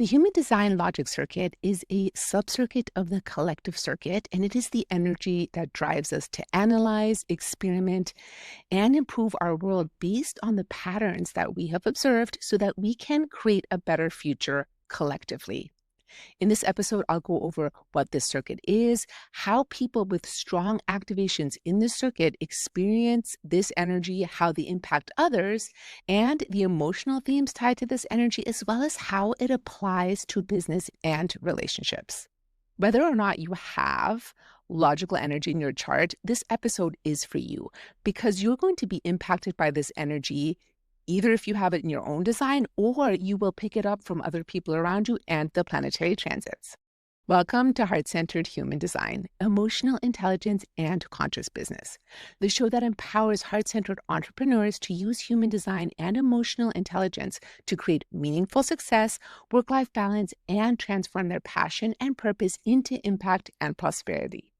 The human design logic circuit is a subcircuit of the collective circuit, and it is the energy that drives us to analyze, experiment, and improve our world based on the patterns that we have observed so that we can create a better future collectively. In this episode, I'll go over what this circuit is, how people with strong activations in this circuit experience this energy, how they impact others, and the emotional themes tied to this energy, as well as how it applies to business and relationships. Whether or not you have logical energy in your chart, this episode is for you because you're going to be impacted by this energy either if you have it in your own design or you will pick it up from other people around you and the planetary transits. Welcome to Heart-Centered Human Design, Emotional Intelligence, and Conscious Business, the show that empowers heart-centered entrepreneurs to use human design and emotional intelligence to create meaningful success, work-life balance, and transform their passion and purpose into impact and prosperity.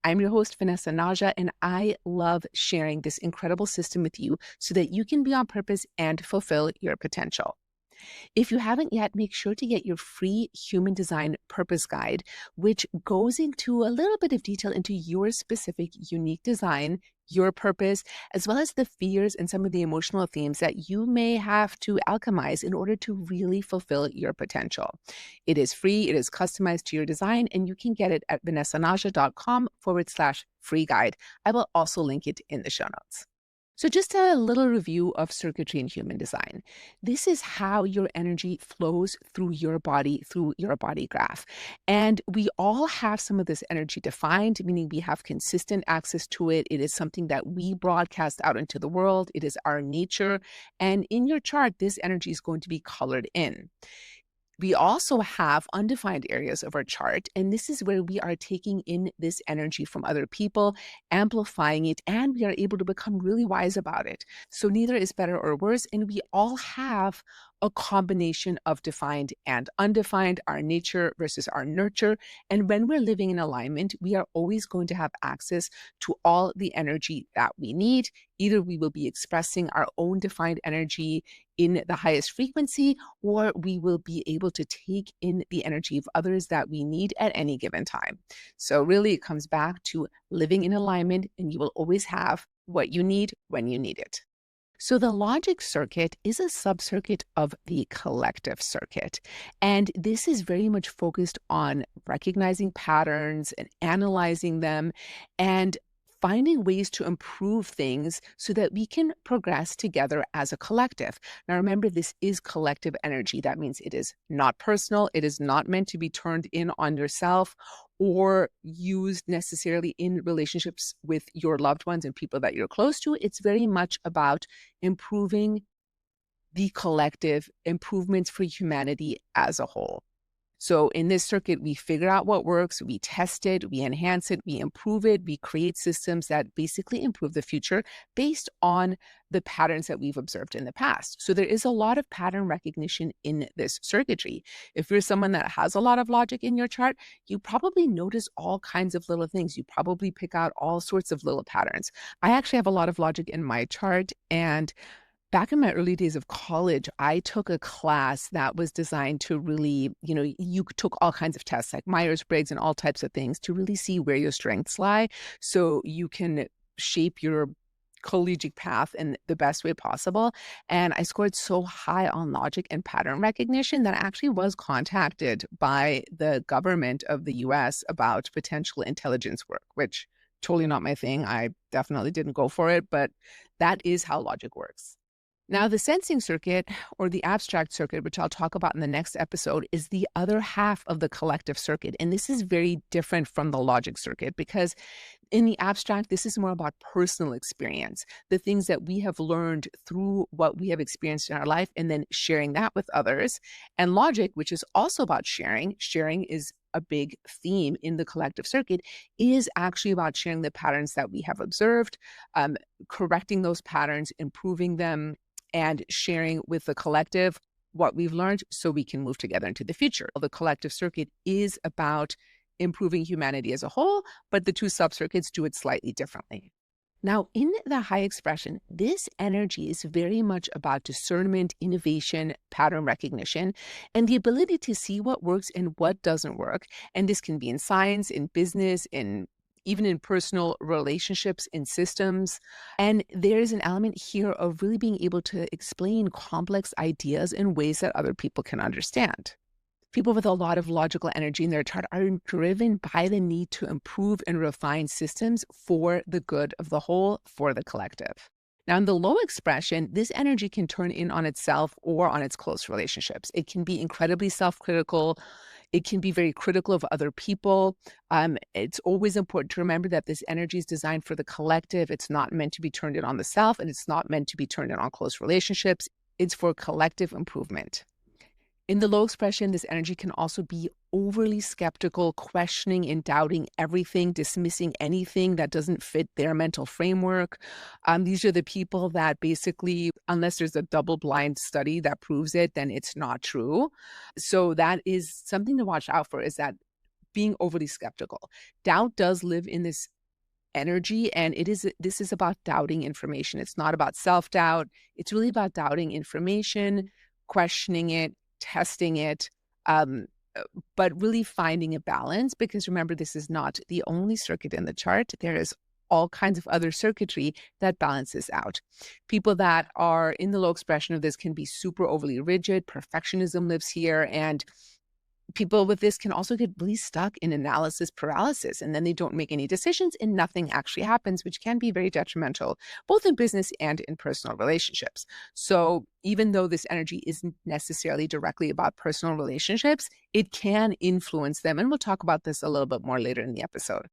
I'm your host, Vanessa Naja, and I love sharing this incredible system with you so that you can be on purpose and fulfill your potential. If you haven't yet, make sure to get your free human design purpose guide, which goes into a little bit of detail into your specific unique design, your purpose, as well as the fears and some of the emotional themes that you may have to alchemize in order to really fulfill your potential. It is free, it is customized to your design, and you can get it at vanessanaja.com/free guide. I will also link it in the show notes. So just a little review of circuitry in human design. This is how your energy flows through your body graph. And we all have some of this energy defined, meaning we have consistent access to it. It is something that we broadcast out into the world. It is our nature. And in your chart, this energy is going to be colored in. We also have undefined areas of our chart, and this is where we are taking in this energy from other people, amplifying it, and we are able to become really wise about it. So neither is better or worse, and we all have a combination of defined and undefined, our nature versus our nurture. And when we're living in alignment, we are always going to have access to all the energy that we need. Either we will be expressing our own defined energy in the highest frequency, or we will be able to take in the energy of others that we need at any given time. So really it comes back to living in alignment, and you will always have what you need when you need it. So the logic circuit is a subcircuit of the collective circuit. And this is very much focused on recognizing patterns and analyzing them and finding ways to improve things so that we can progress together as a collective. Now, remember, this is collective energy. That means it is not personal. It is not meant to be turned in on yourself or used necessarily in relationships with your loved ones and people that you're close to. It's very much about improving the collective, improvements for humanity as a whole. So in this circuit, we figure out what works, we test it, we enhance it, we improve it, we create systems that basically improve the future based on the patterns that we've observed in the past. So there is a lot of pattern recognition in this circuitry. If you're someone that has a lot of logic in your chart, you probably notice all kinds of little things. You probably pick out all sorts of little patterns. I actually have a lot of logic in my chart, and back in my early days of college, I took a class that was designed to really, you took all kinds of tests like Myers-Briggs and all types of things to really see where your strengths lie so you can shape your collegiate path in the best way possible. And I scored so high on logic and pattern recognition that I actually was contacted by the government of the US about potential intelligence work, which totally not my thing. I definitely didn't go for it, but that is how logic works. Now, the sensing circuit or the abstract circuit, which I'll talk about in the next episode, is the other half of the collective circuit. And this is very different from the logic circuit because in the abstract, this is more about personal experience, the things that we have learned through what we have experienced in our life, and then sharing that with others. And logic, which is also about sharing is a big theme in the collective circuit, is actually about sharing the patterns that we have observed, correcting those patterns, improving them, and sharing with the collective what we've learned so we can move together into the future. The collective circuit is about improving humanity as a whole, but the two subcircuits do it slightly differently. Now, in the high expression, this energy is very much about discernment, innovation, pattern recognition, and the ability to see what works and what doesn't work. And this can be in science, in business, in even in personal relationships, in systems. And there is an element here of really being able to explain complex ideas in ways that other people can understand. People with a lot of logical energy in their chart are driven by the need to improve and refine systems for the good of the whole, for the collective. Now, in the low expression, this energy can turn in on itself or on its close relationships. It can be incredibly self critical. It can be very critical of other people. It's always important to remember that this energy is designed for the collective. It's not meant to be turned in on the self, and it's not meant to be turned in on close relationships. It's for collective improvement. In the low expression, this energy can also be overly skeptical, questioning and doubting everything, dismissing anything that doesn't fit their mental framework. These are the people that basically, unless there's a double-blind study that proves it, then it's not true. So that is something to watch out for, is that being overly skeptical. Doubt does live in this energy, and this is about doubting information. It's not about self-doubt. It's really about doubting information, questioning it, testing it, um, but really finding a balance, because remember, this is not the only circuit in the chart. There is all kinds of other circuitry that balances out. People that are in the low expression of this can be super overly rigid. Perfectionism lives here, and people with this can also get really stuck in analysis paralysis, and then they don't make any decisions and nothing actually happens, which can be very detrimental, both in business and in personal relationships. So even though this energy isn't necessarily directly about personal relationships, it can influence them. And we'll talk about this a little bit more later in the episode.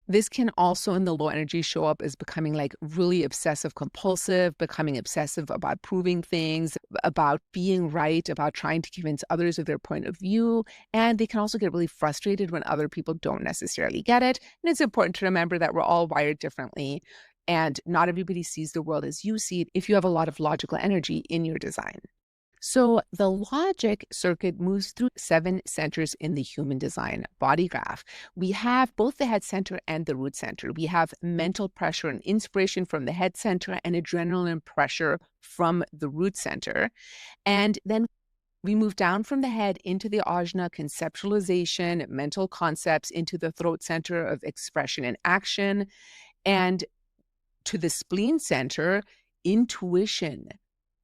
This can also in the low energy show up as becoming like really obsessive compulsive, becoming obsessive about proving things, about being right, about trying to convince others of their point of view. And they can also get really frustrated when other people don't necessarily get it. And it's important to remember that we're all wired differently, and not everybody sees the world as you see it if you have a lot of logical energy in your design. So the logic circuit moves through 7 centers in the human design body graph. We have both the head center and the root center. We have mental pressure and inspiration from the head center and adrenaline pressure from the root center. And then we move down from the head into the ajna, conceptualization, mental concepts, into the throat center of expression and action, and to the spleen center, intuition,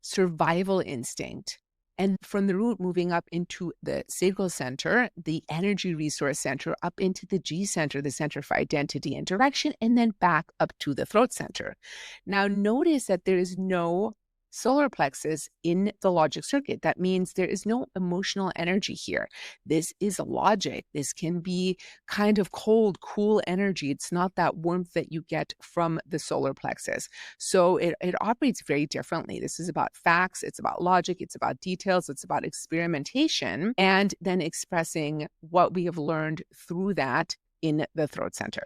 survival instinct. And from the root, moving up into the sacral center, the energy resource center, up into the G center, the center for identity and direction, and then back up to the throat center. Now, notice that there is no solar plexus in the logic circuit. That means there is no emotional energy here. This is logic. This can be kind of cold, cool energy. It's not that warmth that you get from the solar plexus. So it operates very differently. This is about facts. It's about logic. It's about details. It's about experimentation, and then expressing what we have learned through that in the throat center.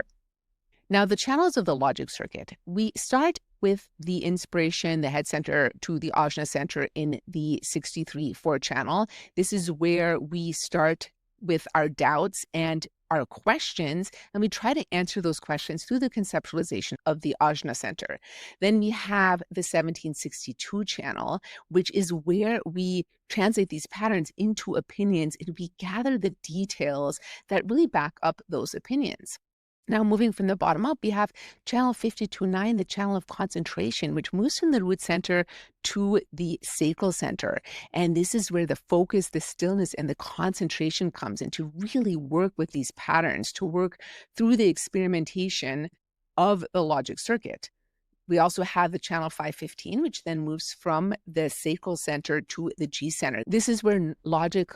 Now, the channels of the logic circuit, we start with the inspiration, the head center to the ajna center in the 63-4 channel. This is where we start with our doubts and our questions, and we try to answer those questions through the conceptualization of the ajna center. Then we have the 1762 channel, which is where we translate these patterns into opinions, and we gather the details that really back up those opinions. Now, moving from the bottom up, we have channel 52-9, the channel of concentration, which moves from the root center to the sacral center. And this is where the focus, the stillness, and the concentration comes in, to really work with these patterns, to work through the experimentation of the logic circuit. We also have the channel 515, which then moves from the sacral center to the G center. This is where logic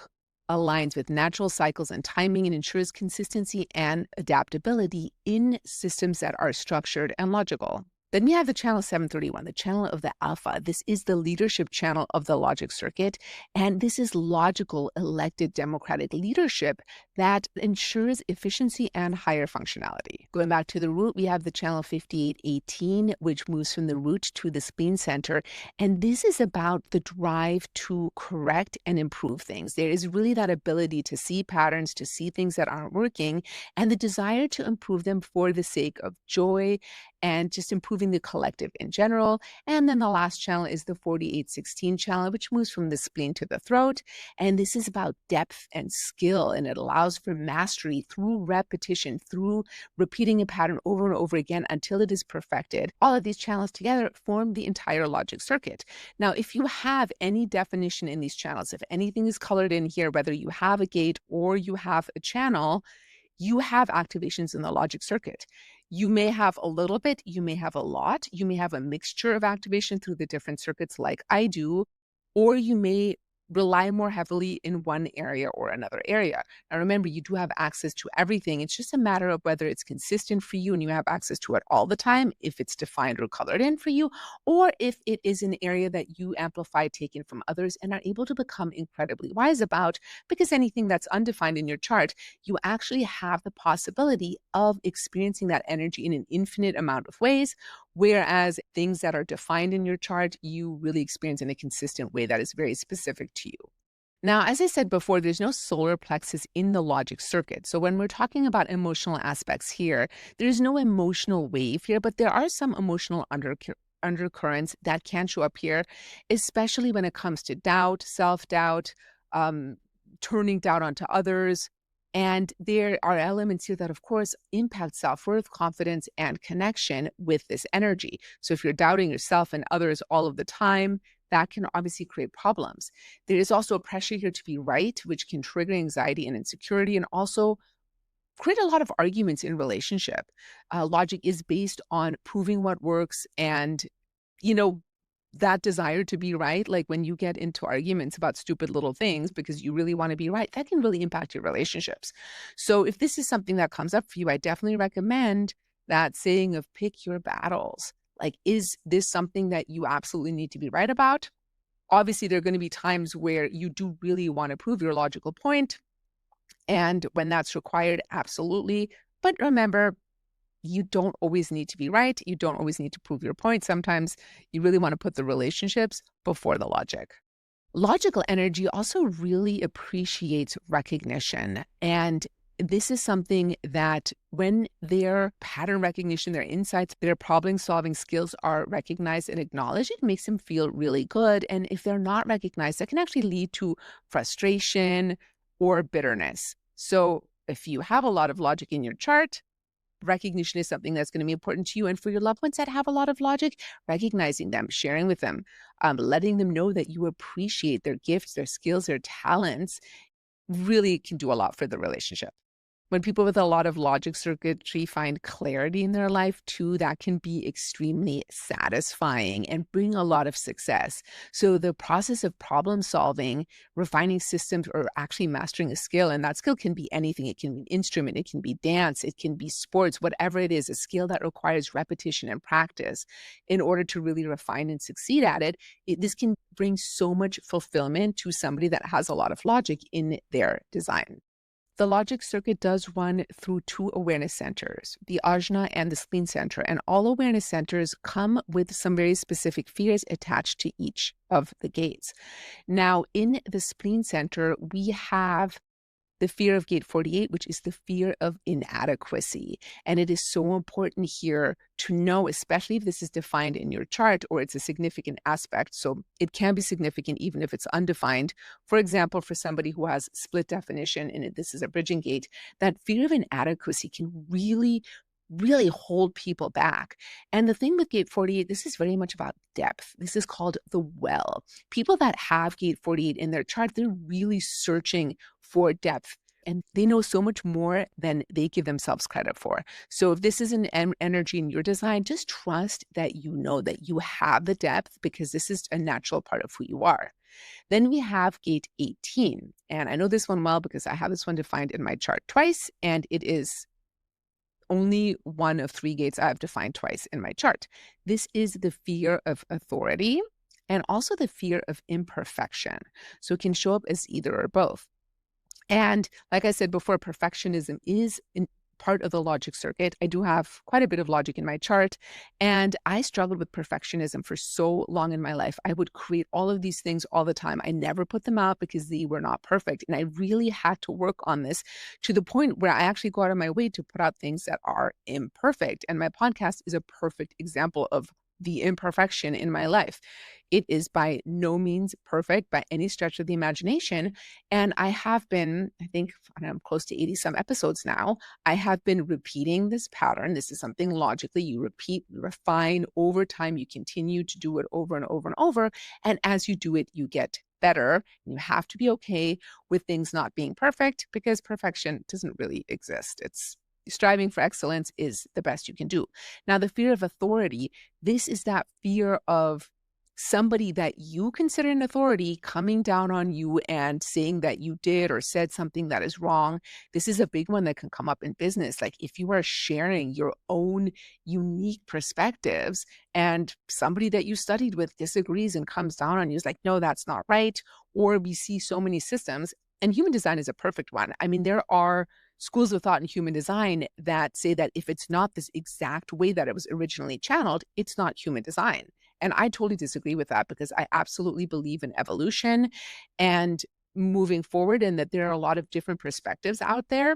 aligns with natural cycles and timing and ensures consistency and adaptability in systems that are structured and logical. Then we have the channel 731, the channel of the alpha. This is the leadership channel of the logic circuit, and this is logical, elected, democratic leadership that ensures efficiency and higher functionality. Going back to the root, we have the channel 5818, which moves from the root to the spleen center. And this is about the drive to correct and improve things. There is really that ability to see patterns, to see things that aren't working, and the desire to improve them for the sake of joy and just improving the collective in general. And then the last channel is the 4816 channel, which moves from the spleen to the throat. And this is about depth and skill, and it allows for mastery through repetition, through repeating a pattern over and over again until it is perfected. All of these channels together form the entire logic circuit. Now, if you have any definition in these channels, if anything is colored in here, whether you have a gate or you have a channel, you have activations in the logic circuit. You may have a little bit, you may have a lot, you may have a mixture of activation through the different circuits like I do, or you may rely more heavily in one area or another area. Now, remember, you do have access to everything. It's just a matter of whether it's consistent for you and you have access to it all the time, if it's defined or colored in for you, or if it is an area that you amplify, taken from others, and are able to become incredibly wise about, because anything that's undefined in your chart, you actually have the possibility of experiencing that energy in an infinite amount of ways. Whereas things that are defined in your chart, you really experience in a consistent way that is very specific to you. Now, as I said before, there's no solar plexus in the logic circuit. So when we're talking about emotional aspects here, there's no emotional wave here, but there are some emotional undercurrents that can show up here, especially when it comes to doubt, self-doubt, turning doubt onto others. And there are elements here that, of course, impact self-worth, confidence, and connection with this energy. So if you're doubting yourself and others all of the time, that can obviously create problems. There is also a pressure here to be right, which can trigger anxiety and insecurity, and also create a lot of arguments in relationship. Logic is based on proving what works and, you know, that desire to be right, like when you get into arguments about stupid little things because you really want to be right, that can really impact your relationships. So if this is something that comes up for you, I definitely recommend that saying of pick your battles. Like, is this something that you absolutely need to be right about? Obviously, there are going to be times where you do really want to prove your logical point. And when that's required, absolutely. But remember, you don't always need to be right. You don't always need to prove your point. Sometimes you really want to put the relationships before the logic. Logical energy also really appreciates recognition. And this is something that when their pattern recognition, their insights, their problem-solving skills are recognized and acknowledged, it makes them feel really good. And if they're not recognized, that can actually lead to frustration or bitterness. So if you have a lot of logic in your chart, recognition is something that's going to be important to you. And for your loved ones that have a lot of logic, recognizing them, sharing with them, letting them know that you appreciate their gifts, their skills, their talents really can do a lot for the relationship. When people with a lot of logic circuitry find clarity in their life too, that can be extremely satisfying and bring a lot of success. So the process of problem solving, refining systems, or actually mastering a skill, and that skill can be anything. It can be an instrument, it can be dance, it can be sports, whatever it is, a skill that requires repetition and practice in order to really refine and succeed at it. This can bring so much fulfillment to somebody that has a lot of logic in their design. The logic circuit does run through two awareness centers, the ajna and the spleen center, and all awareness centers come with some very specific fears attached to each of the gates. Now, in the spleen center, we have the fear of gate 48, which is the fear of inadequacy. And it is so important here to know, especially if this is defined in your chart or it's a significant aspect. So it can be significant even if it's undefined. For example, for somebody who has split definition and this is a bridging gate, that fear of inadequacy can really hold people back. And the thing with gate 48, this is very much about depth. This is called the well. People that have gate 48 in their chart, they're really searching for depth. And they know so much more than they give themselves credit for. So if this is an energy in your design, just trust that you know that you have the depth because this is a natural part of who you are. Then we have gate 18. And I know this one well because I have this one defined in my chart twice, and it is only one of three gates I've defined twice in my chart. This is the fear of authority and also the fear of imperfection. So it can show up as either or both. And like I said before, perfectionism is part of the logic circuit. I do have quite a bit of logic in my chart, and I struggled with perfectionism for so long in my life. I would create all of these things all the time. I never put them out because they were not perfect. And I really had to work on this to the point where I actually go out of my way to put out things that are imperfect. And my podcast is a perfect example of the imperfection in my life. It is by no means perfect by any stretch of the imagination, and I have been, I think, I'm close to 80 some episodes now. I have been repeating this pattern. This is something logically you repeat, you refine over time. You continue to do it over and over and over. And as you do it, you get better. You have to be okay with things not being perfect because perfection doesn't really exist. It's striving for excellence is the best you can do. Now, the fear of authority, this is that fear of somebody that you consider an authority coming down on you and saying that you did or said something that is wrong. This is a big one that can come up in business. Like if you are sharing your own unique perspectives and somebody that you studied with disagrees and comes down on you, is like, no, that's not right. Or we see so many systems, and human design is a perfect one. I mean, there are schools of thought in human design that say that if it's not this exact way that it was originally channeled, it's not human design. And I totally disagree with that because I absolutely believe in evolution and moving forward, and that there are a lot of different perspectives out there.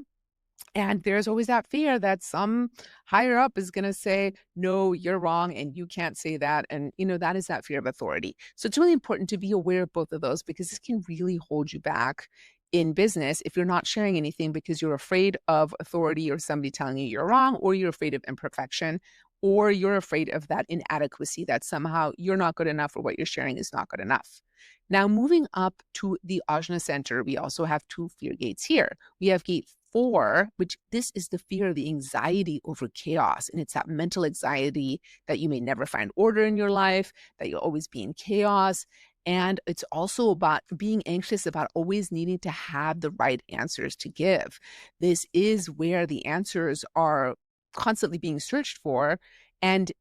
And there's always that fear that some higher up is going to say, no, you're wrong and you can't say that. And, that is that fear of authority. So it's really important to be aware of both of those because this can really hold you back in business if you're not sharing anything because you're afraid of authority or somebody telling you you're wrong, or you're afraid of imperfection, or you're afraid of that inadequacy that somehow you're not good enough or what you're sharing is not good enough. Now, moving up to the Ajna Center, we also have two fear gates here. We have gate 4, which this is the fear, the anxiety over chaos. And it's that mental anxiety that you may never find order in your life, that you'll always be in chaos. And it's also about being anxious about always needing to have the right answers to give. This is where the answers are constantly being searched for. And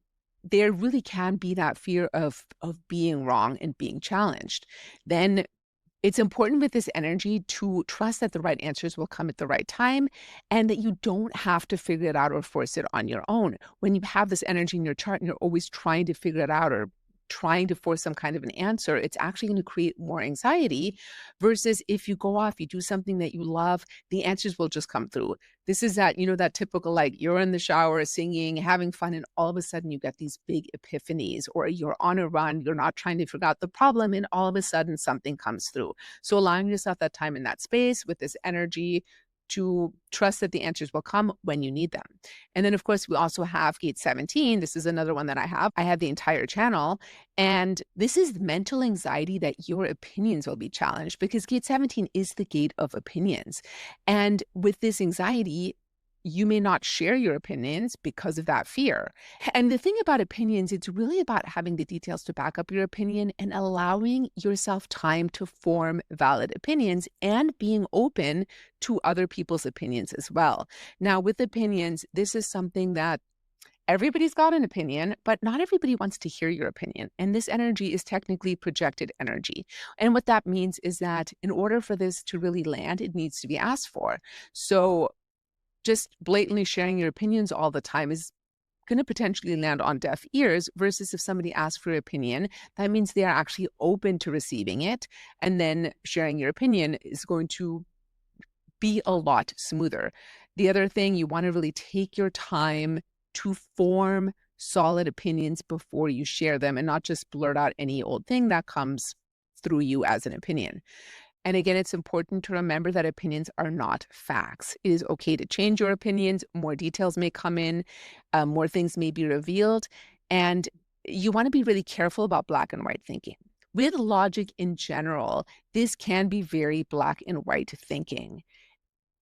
there really can be that fear of being wrong and being challenged. Then it's important with this energy to trust that the right answers will come at the right time and that you don't have to figure it out or force it on your own. When you have this energy in your chart and you're always trying to figure it out or trying to force some kind of an answer, it's actually going to create more anxiety versus if you go off, you do something that you love, the answers will just come through. This is that, that typical, like you're in the shower singing, having fun, and all of a sudden you get these big epiphanies, or you're on a run, you're not trying to figure out the problem, and all of a sudden something comes through. So allowing yourself that time in that space with this energy to trust that the answers will come when you need them. And then, of course, we also have gate 17. This is another one that I have. I have the entire channel. And this is mental anxiety that your opinions will be challenged because gate 17 is the gate of opinions. And with this anxiety, you may not share your opinions because of that fear. And the thing about opinions, it's really about having the details to back up your opinion and allowing yourself time to form valid opinions and being open to other people's opinions as well. Now, with opinions, this is something that everybody's got an opinion, but not everybody wants to hear your opinion. And this energy is technically projected energy. And what that means is that in order for this to really land, it needs to be asked for. So just blatantly sharing your opinions all the time is going to potentially land on deaf ears versus if somebody asks for your opinion, that means they are actually open to receiving it. And then sharing your opinion is going to be a lot smoother. The other thing, you want to really take your time to form solid opinions before you share them and not just blurt out any old thing that comes through you as an opinion. And again, it's important to remember that opinions are not facts. It is okay to change your opinions. More details may come in, more things may be revealed. And you want to be really careful about black and white thinking. With logic in general, this can be very black and white thinking.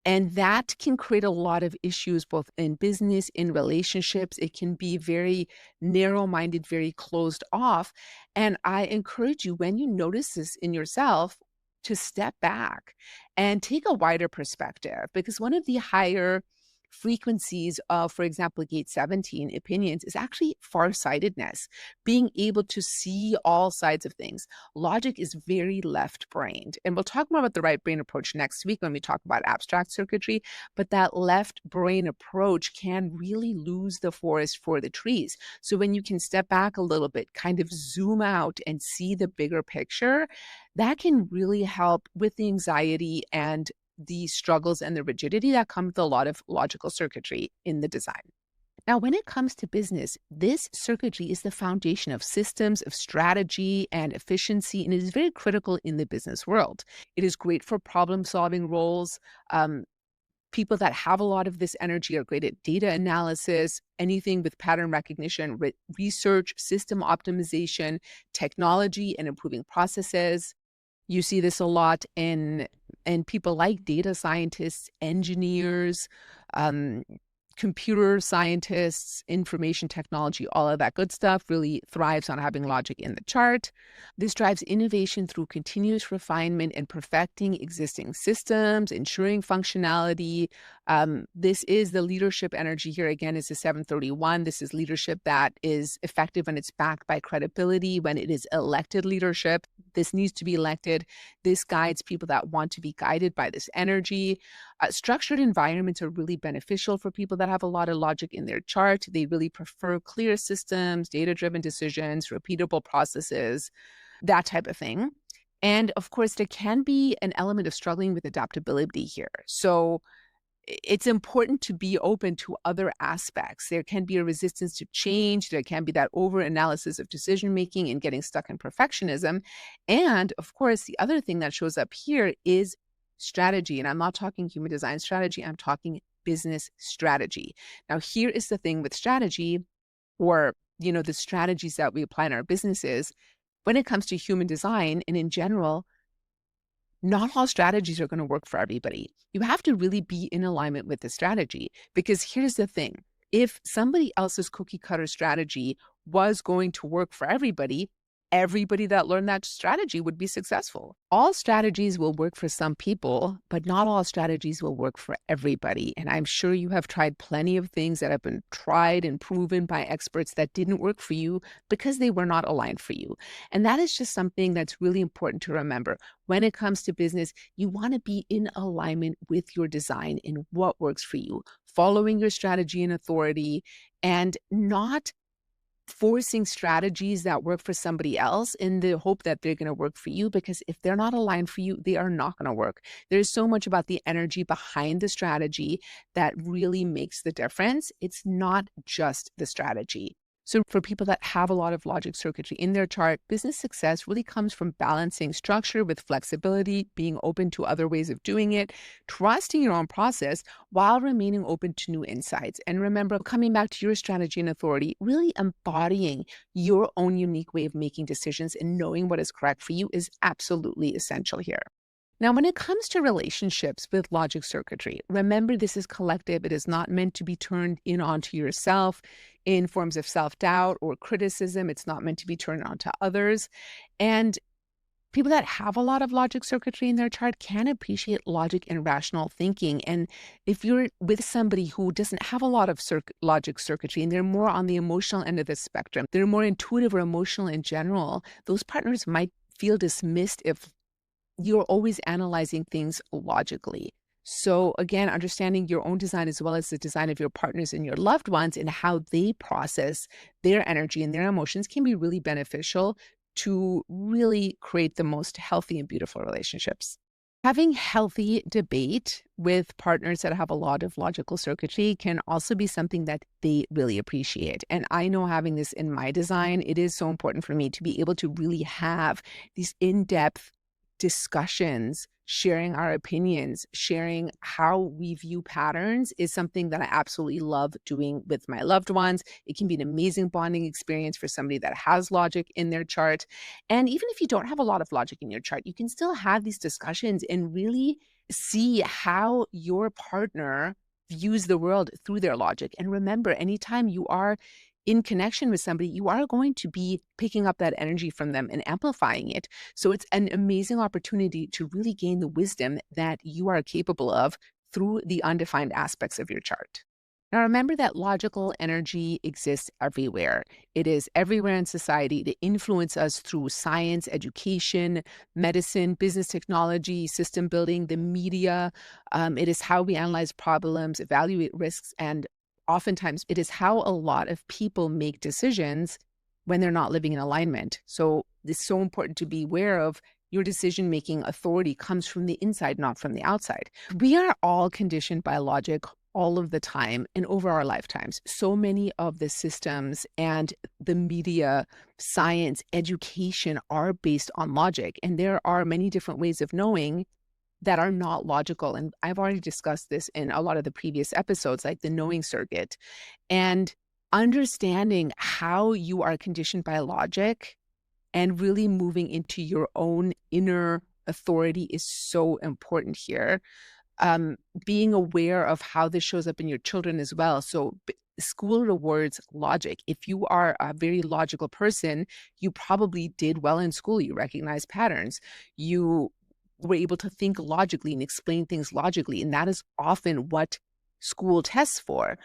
And that can create a lot of issues, both in business, in relationships. It can be very narrow-minded, very closed off. And I encourage you, when you notice this in yourself, to step back and take a wider perspective, because one of the higher frequencies of, for example, gate 17 opinions is actually farsightedness, being able to see all sides of things. Logic is very left-brained, and we'll talk more about the right brain approach next week when we talk about abstract circuitry, but that left brain approach can really lose the forest for the trees. So when you can step back a little bit, kind of zoom out and see the bigger picture, that can really help with the anxiety and the struggles and the rigidity that come with a lot of logical circuitry in the design. Now, when it comes to business, this circuitry is the foundation of systems, of strategy, and efficiency, and it is very critical in the business world. It is great for problem solving roles. People that have a lot of this energy are great at data analysis, anything with pattern recognition, research, system optimization, technology, and improving processes. You see this a lot in people like data scientists, engineers, um, computer scientists, information technology, all of that good stuff really thrives on having logic in the chart. This drives innovation through continuous refinement and perfecting existing systems, ensuring functionality. This is the leadership energy here. Again, is a 731. This is leadership that is effective when it's backed by credibility, when it is elected leadership. This needs to be elected. This guides people that want to be guided by this energy. Structured environments are really beneficial for people that have a lot of logic in their chart. They really prefer clear systems, data-driven decisions, repeatable processes, that type of thing. And of course, there can be an element of struggling with adaptability here. So it's important to be open to other aspects. There can be a resistance to change. There can be that over-analysis of decision-making and getting stuck in perfectionism. And of course, the other thing that shows up here is strategy. And I'm not talking human design strategy. I'm talking business strategy. Now, here is the thing with strategy, or, the strategies that we apply in our businesses. When it comes to human design and in general, not all strategies are going to work for everybody. You have to really be in alignment with the strategy, because here's the thing. If somebody else's cookie cutter strategy was going to work for everybody that learned that strategy would be successful. All strategies will work for some people, but not all strategies will work for everybody. And I'm sure you have tried plenty of things that have been tried and proven by experts that didn't work for you because they were not aligned for you. And that is just something that's really important to remember. When it comes to business, you want to be in alignment with your design and what works for you, following your strategy and authority, and not forcing strategies that work for somebody else in the hope that they're going to work for you, because if they're not aligned for you, they are not going to work. There's so much about the energy behind the strategy that really makes the difference. It's not just the strategy. So for people that have a lot of logic circuitry in their chart, business success really comes from balancing structure with flexibility, being open to other ways of doing it, trusting your own process while remaining open to new insights. And remember, coming back to your strategy and authority, really embodying your own unique way of making decisions and knowing what is correct for you is absolutely essential here. Now, when it comes to relationships with logic circuitry, remember this is collective. It is not meant to be turned in onto yourself in forms of self-doubt or criticism. It's not meant to be turned onto others. And people that have a lot of logic circuitry in their chart can appreciate logic and rational thinking. And if you're with somebody who doesn't have a lot of logic circuitry and they're more on the emotional end of the spectrum, they're more intuitive or emotional in general, those partners might feel dismissed if you're always analyzing things logically. So again, understanding your own design as well as the design of your partners and your loved ones and how they process their energy and their emotions can be really beneficial to really create the most healthy and beautiful relationships. Having healthy debate with partners that have a lot of logical circuitry can also be something that they really appreciate. And I know, having this in my design, it is so important for me to be able to really have these in-depth discussions, sharing our opinions, sharing how we view patterns is something that I absolutely love doing with my loved ones. It can be an amazing bonding experience for somebody that has logic in their chart. And even if you don't have a lot of logic in your chart, you can still have these discussions and really see how your partner views the world through their logic. And remember, anytime you are in connection with somebody, you are going to be picking up that energy from them and amplifying it. So it's an amazing opportunity to really gain the wisdom that you are capable of through the undefined aspects of your chart. Now, remember that logical energy exists everywhere. It is everywhere in society to influence us through science, education, medicine, business technology, system building, the media. It is how we analyze problems, evaluate risks, and oftentimes it is how a lot of people make decisions when they're not living in alignment. So it's so important to be aware of your decision making authority comes from the inside, not from the outside. We are all conditioned by logic all of the time and over our lifetimes. So many of the systems and the media, science, education are based on logic. And there are many different ways of knowing that are not logical. And I've already discussed this in a lot of the previous episodes, like the knowing circuit. And understanding how you are conditioned by logic and really moving into your own inner authority is so important here. Being aware of how this shows up in your children as well. So school rewards logic. If you are a very logical person, you probably did well in school. You recognize patterns. You were able to think logically and explain things logically. And that is often what school tests for.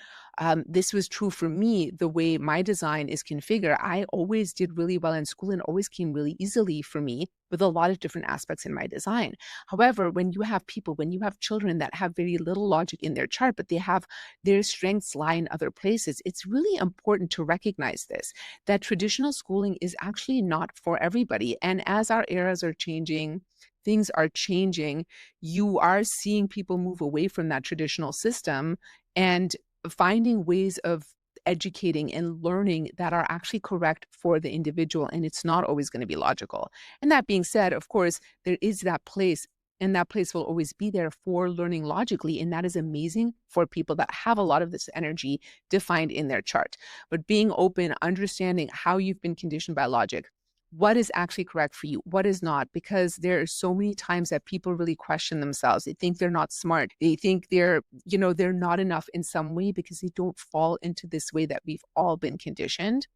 This was true for me, the way my design is configured. I always did really well in school and always came really easily for me with a lot of different aspects in my design. However, when you have people, when you have children that have very little logic in their chart, but they have their strengths lie in other places, it's really important to recognize this, that traditional schooling is actually not for everybody. And as our eras are changing, things are changing, you are seeing people move away from that traditional system and finding ways of educating and learning that are actually correct for the individual. And it's not always going to be logical. And that being said, of course, there is that place, and that place will always be there for learning logically. And that is amazing for people that have a lot of this energy defined in their chart. But being open, understanding how you've been conditioned by logic, what is actually correct for you, what is not, because there are so many times that people really question themselves. They think they're not smart. They think they're not enough in some way because they don't fall into this way that we've all been conditioned.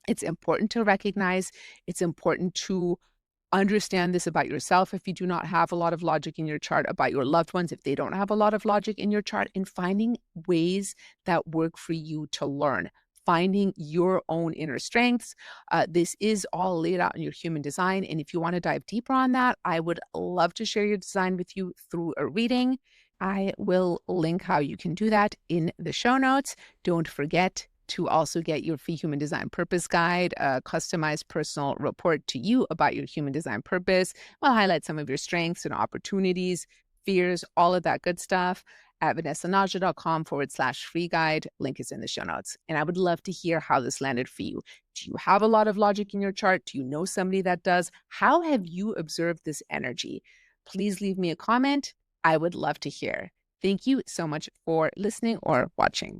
It's important to recognize, it's important to understand this about yourself if you do not have a lot of logic in your chart, about your loved ones if they don't have a lot of logic in your chart, and finding ways that work for you to learn, finding your own inner strengths. This is all laid out in your human design. And if you want to dive deeper on that, I would love to share your design with you through a reading. I will link how you can do that in the show notes. Don't forget to also get your free human design purpose guide, a customized personal report to you about your human design purpose. We'll highlight some of your strengths and opportunities, fears, all of that good stuff at vanessanaja.com/free guide. Link is in the show notes. And I would love to hear how this landed for you. Do you have a lot of logic in your chart? Do you know somebody that does? How have you observed this energy? Please leave me a comment. I would love to hear. Thank you so much for listening or watching.